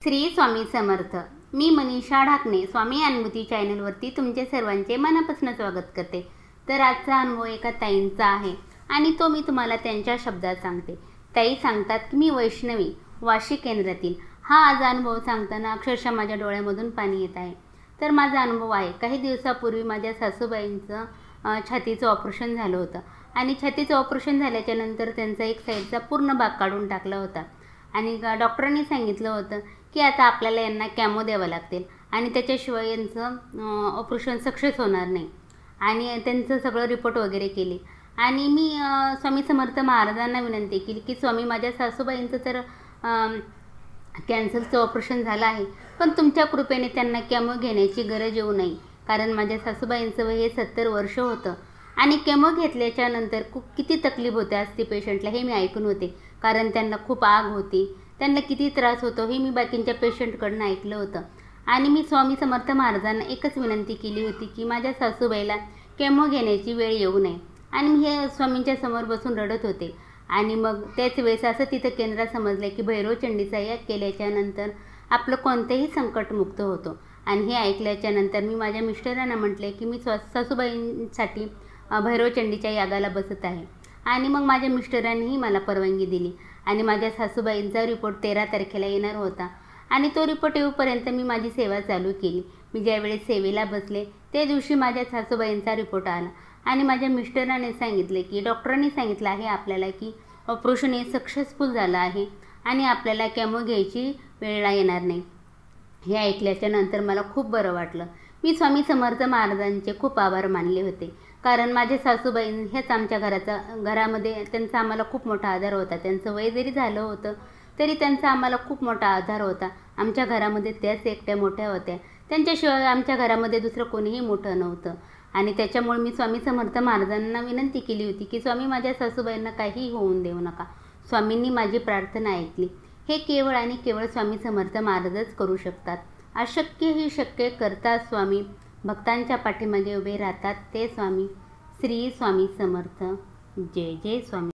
श्री स्वामी समर्थ। मी मनीषा ढाकणे स्वामी अनुभूती चॅनलवरती तुमचे सर्वांचे मनापासून स्वागत करते। तर आजचा अनुभव एका ताईंचा आहे आणि तो मी तुम्हाला त्यांच्या शब्दात सांगते। ताई सांगतात की मी वैष्णवी वाशी केंद्रातील। हा आज अनुभव सांगताना अक्षरशः माझ्या डोळ्यामधून पाणी येत आहे। तर माझा अनुभव आहे, काही दिवसापूर्वी माझ्या सासूबाईंचं छातीचं ऑपरेशन झालं होतं आणि छातीचं ऑपरेशन झाल्याच्या नंतर त्यांचा एक साईडचा पूर्ण भाग काढून टाकला होता आणि डॉक्टरांनी सांगितलं होतं की आता आपल्याला यांना कॅमो द्यावं लागतील आणि त्याच्याशिवाय यांचं ऑपरेशन सक्सेस होणार नाही। आणि त्यांचं सगळं रिपोर्ट वगैरे केले आणि मी स्वामी समर्थ महाराजांना विनंती केली की स्वामी, माझ्या सासूबाईंचं तर कॅन्सरचं ऑपरेशन झालं आहे, पण तुमच्या कृपेने त्यांना कॅमो घेण्याची गरज येऊ नये, कारण माझ्या सासूबाईंचं वय हे 70 वर्ष होतं आणि केमो घेतल्याच्या नंतर किती तकलीफ होते असते पेशंटला हे मी ऐकून होते, कारण त्यांना खूप आग होती, त्यांना किती त्रास होतो हे मी बाकींच्या पेशंटकडून ऐकलं होतं। आणि मी स्वामी समर्थ महाराजांना एकच विनंती केली होती की माझ्या सासूबाईला केमो घेण्याची वेळ येऊ नये। आणि मी हे स्वामींच्या समोर बसून रडत होते आणि मग त्याच वेळेस असं तिथं केंद्रात समजलं की भैरवचंडीचा याग केल्याच्या नंतर आपलं कोणतेही संकट मुक्त होतो। आणि हे ऐकल्याच्या नंतर मी माझ्या मिस्टरांना म्हटले की मी सासूबाईंसाठी भैरवचंडीच्या यागाला बसत आहे आणि मग माझ्या मिस्टरांनीही मला परवानगी दिली आणि माझ्या सासूबाईंचा रिपोर्ट 13 तारखेला येणार होता आणि तो रिपोर्ट येऊपर्यंत मी माझी सेवा चालू केली। मी ज्यावेळेस सेवेला बसले त्या दिवशी माझ्या सासूबाईंचा रिपोर्ट आला आणि माझ्या मिस्टरांनी सांगितले की डॉक्टरांनी सांगितलं आहे आपल्याला की ऑपरेशन हे सक्सेसफुल झालं आहे आणि आपल्याला केमो घ्यायची वेळ येणार नाही। हे ऐकल्याच्या नंतर मला खूप बरं वाटलं। मी स्वामी समर्थ महाराजांचे खूप आभार मानले होते, कारण माझे सासूबाई हेच आमच्या घरामध्ये त्यांचा आम्हाला खूप मोठा आधार होता। त्यांचं वय जरी झालं होतं तरी त्यांचा आम्हाला खूप मोठा आधार होता। आमच्या घरामध्ये त्याच एकट्या मोठ्या होत्या, त्यांच्याशिवाय आमच्या घरामध्ये दुसरं कोणीही मोठं नव्हतं। आणि त्याच्यामुळे मी स्वामी समर्थ महाराजांना विनंती केली होती की स्वामी, माझ्या सासूबाईंना काहीही होऊन देऊ नका। स्वामींनी माझी प्रार्थना ऐकली। हे केवळ आणि केवळ स्वामी समर्थ महाराजच करू शकतात। अशक्य ही शक्य करतात स्वामी, भक्तांच्या पाठीमागे उभे राहतात ते स्वामी। श्री स्वामी समर्थ। जय जय स्वामी।